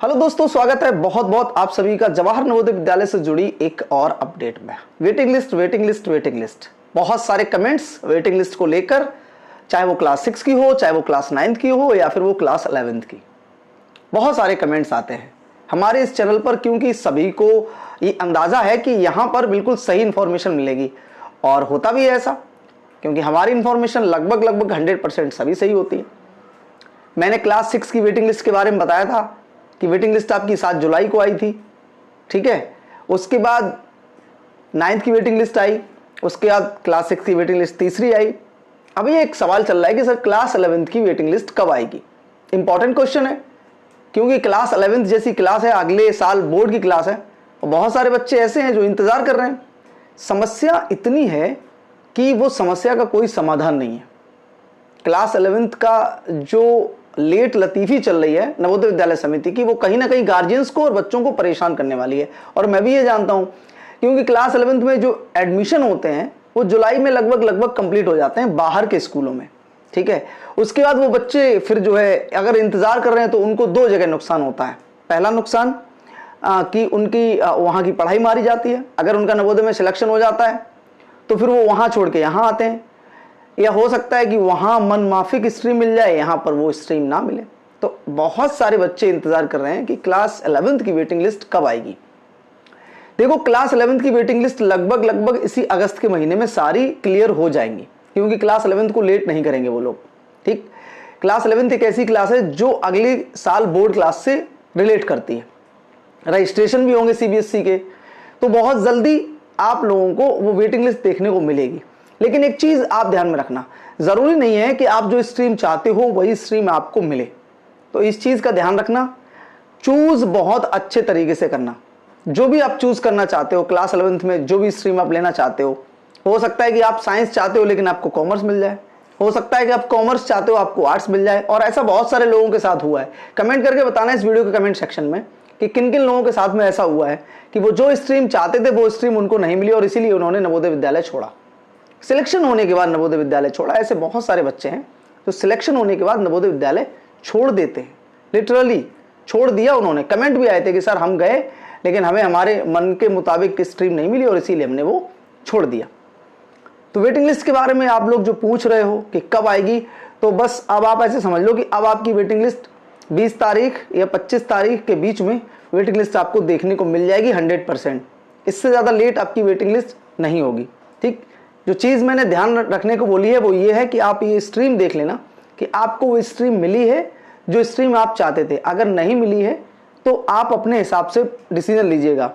Hello दोस्तों, स्वागत है बहुत बहुत आप सभी का जवाहर नवोदय विद्यालय से जुड़ी एक और अपडेट में। वेटिंग लिस्ट बहुत सारे कमेंट्स वेटिंग लिस्ट को लेकर, चाहे वो क्लास 6 की हो, चाहे वो क्लास 9 की हो या फिर वो क्लास 11 की। बहुत सारे कमेंट्स आते हैं हमारे इस चैनल पर, क्योंकि सभी को ये अंदाजा है कि यहाँ पर बिल्कुल सही इंफॉर्मेशन मिलेगी। और होता भी है ऐसा, क्योंकि हमारी इंफॉर्मेशन लगभग 100% सभी सही होती है। मैंने क्लास 6 की वेटिंग लिस्ट के बारे में बताया था कि वेटिंग लिस्ट आपकी 7 जुलाई को आई थी, ठीक है। उसके बाद 9th की वेटिंग लिस्ट आई, उसके बाद क्लास 6 की वेटिंग लिस्ट तीसरी आई। अभी एक सवाल चल रहा है कि सर क्लास 11th की वेटिंग लिस्ट कब आएगी। इंपॉर्टेंट क्वेश्चन है, क्योंकि क्लास 11th जैसी क्लास है, अगले साल बोर्ड की क्लास है और बहुत सारे बच्चे ऐसे हैं जो इंतज़ार कर रहे हैं। समस्या इतनी है कि वो समस्या का कोई समाधान नहीं है। क्लास 11th का जो लेट लतीफ़ी चल रही है नवोदय विद्यालय समिति की, वो कहीं ना कहीं गार्जियंस को और बच्चों को परेशान करने वाली है। और मैं भी ये जानता हूँ, क्योंकि क्लास 11th में जो एडमिशन होते हैं वो जुलाई में लगभग कंप्लीट हो जाते हैं बाहर के स्कूलों में, ठीक है। उसके बाद वो बच्चे फिर जो है अगर इंतज़ार कर रहे हैं तो उनको दो जगह नुकसान होता है। पहला नुकसान कि उनकी वहाँ की पढ़ाई मारी जाती है। अगर उनका नवोदय में सिलेक्शन हो जाता है तो फिर वो वहाँ छोड़ के यहाँ आते हैं, या हो सकता है कि वहाँ मन माफिक स्ट्रीम मिल जाए, यहाँ पर वो स्ट्रीम ना मिले। तो बहुत सारे बच्चे इंतज़ार कर रहे हैं कि क्लास 11th की वेटिंग लिस्ट कब आएगी। देखो, क्लास 11th की वेटिंग लिस्ट लगभग इसी अगस्त के महीने में सारी क्लियर हो जाएंगी, क्योंकि क्लास 11th को लेट नहीं करेंगे वो लोग, ठीक। क्लास 11th एक ऐसी क्लास है जो अगले साल बोर्ड क्लास से रिलेट करती है। रजिस्ट्रेशन भी होंगे CBSE के, तो बहुत जल्दी आप लोगों को वो वेटिंग लिस्ट देखने को मिलेगी। लेकिन एक चीज़ आप ध्यान में रखना, ज़रूरी नहीं है कि आप जो स्ट्रीम चाहते हो वही स्ट्रीम आपको मिले। तो इस चीज़ का ध्यान रखना, चूज़ बहुत अच्छे तरीके से करना। जो भी आप चूज़ करना चाहते हो क्लास 11th में, जो भी स्ट्रीम आप लेना चाहते हो सकता है कि आप साइंस चाहते हो लेकिन आपको कॉमर्स मिल जाए, हो सकता है कि आप कॉमर्स चाहते हो आपको आर्ट्स मिल जाए। और ऐसा बहुत सारे लोगों के साथ हुआ है। कमेंट करके बताना इस वीडियो के कमेंट सेक्शन में कि किन किन लोगों के साथ में ऐसा हुआ है कि वो जो स्ट्रीम चाहते थे वो स्ट्रीम उनको नहीं मिली और इसीलिए उन्होंने नवोदय विद्यालय छोड़ा। सिलेक्शन होने के बाद नवोदय विद्यालय छोड़ा। ऐसे बहुत सारे बच्चे हैं जो सिलेक्शन होने के बाद नवोदय विद्यालय छोड़ देते हैं, लिटरली छोड़ दिया उन्होंने। कमेंट भी आए थे कि सर हम गए लेकिन हमें हमारे मन के मुताबिक स्ट्रीम नहीं मिली और इसीलिए हमने वो छोड़ दिया। तो वेटिंग लिस्ट के बारे में आप लोग जो पूछ रहे हो कि कब आएगी, तो बस अब आप ऐसे समझ लो कि अब आपकी वेटिंग लिस्ट 20 तारीख या 25 तारीख के बीच में वेटिंग लिस्ट आपको देखने को मिल जाएगी 100%। इससे ज़्यादा लेट आपकी वेटिंग लिस्ट नहीं होगी, ठीक। जो चीज़ मैंने ध्यान रखने को बोली है वो ये है कि आप ये स्ट्रीम देख लेना कि आपको वो स्ट्रीम मिली है जो स्ट्रीम आप चाहते थे। अगर नहीं मिली है तो आप अपने हिसाब से डिसीजन लीजिएगा।